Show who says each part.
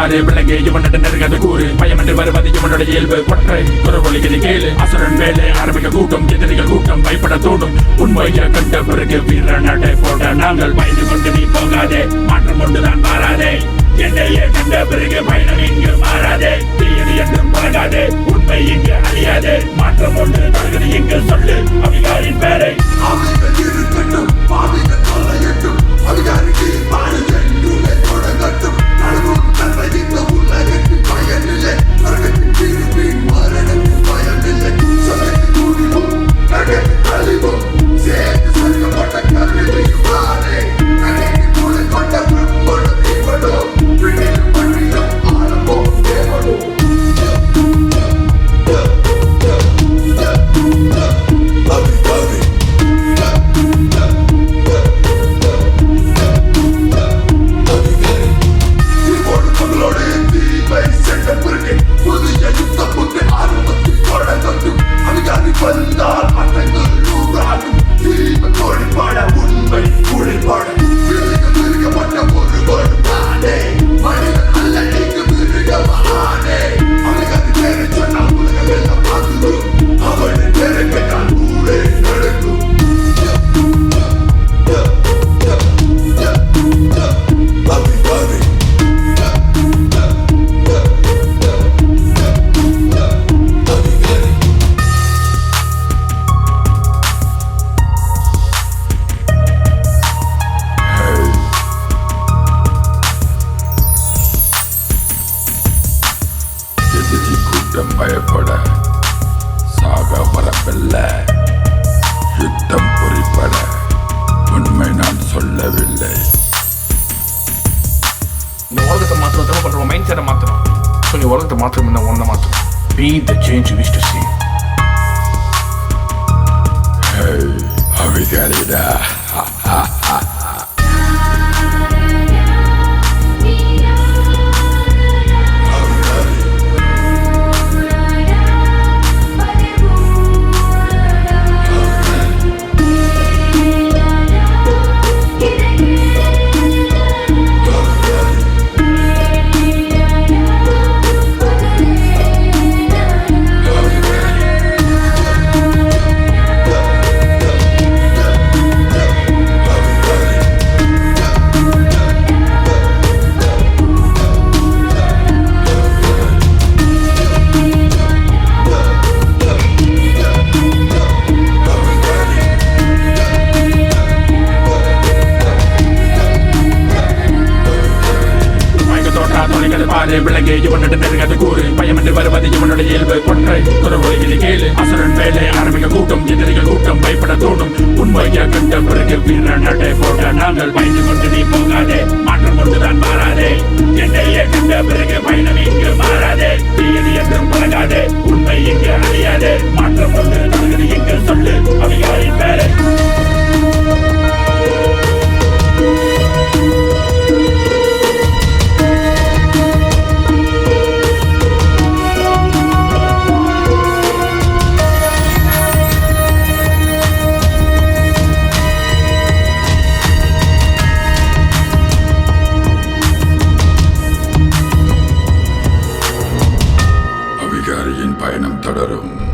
Speaker 1: பாரு விலங்கு இவனிட நெருங்காத கூறு பயமன்று வருவது இவனுடைய இயல்பு கொற்றை குரவொலிகளை கேளு அசுரன் வேலை ஆரம்பிக்க கூட்டம் எதிரிகள் கூட்டம் பயப்பட தோடும் உண்மையை கண்ட பிறகு வீர நடை போட நாங்கள் பயந்து கொண்டு நீ போகாதே மாற்றம் கொண்டுதான் மாறாதே என்னையே கண்ட பிறகு பயணம் இங்கு மாறாதே தீயது என்றும் பழகாதே உண்மை இங்கு அழியாதே மாற்றம் ஒன்று தருகிறது இங்கு சொல்லு அவிகாரின் பேரை இருக்கட்டும் பாவிகள் தொலையட்டும் அவிகாரிக்கு பாடுதே தொடங்கட்டும் நடுவும் தன்மை இந்த உலகத்தில் பயனில்லை நரகத்தின் தீர்ப்பின் மரணத்தின் பயனில்லை சொல்லி கூடிவோம் நரகத்தின் அழிவோம் சேர்த்து சொல்லப்பட்ட கருவியும் வாரே நரகத்தின் மூளை கொண்ட பிரம்மோடு தீவனோம் விண்ணிலும் மண்ணிலும் ஆரம்பம் தேவனோம் பயப்பட சாக வரவில்ல யுத்தம் புரிப்பட உண்மை நான் சொல்லவில்லை.
Speaker 2: இந்த உலகத்தை மாத்திரம் தப்பு பண்ற மைண்ட் செட்டை மாத்திரம் கொஞ்சம் உலகத்தை மாத்திரம் என்ன ஒன்றை மாத்திரம் be the change you wish to see.
Speaker 1: அவிகாரிடா பாரு விலங்கு இவனிட நெருங்காத கூறு பயமன்று வருவது இவனுடைய இயல்பு கொற்றை குரவொலிகளை கேளு அசுரன் வேலை ஆரம்பிக்க கூட்டம் எதிரிகள் கூட்டம் பயப்பட தோடும் உண்மையை கண்ட பிறகு வீர நடை போட நாங்கள் பயந்து கொண்டு நீ போகாதே மாற்றம் கொண்டுதான் மாறாதே என்னையே கண்ட பிறகு பயணம் இங்கு மாறாதே தீயது என்றும் பழகாதே உண்மை இங்கு அழியாதே மாற்றம் ஒன்று தருகிறது இங்கு சொல்லு அவிகாரின் பேரை பயணம் தொடரும்.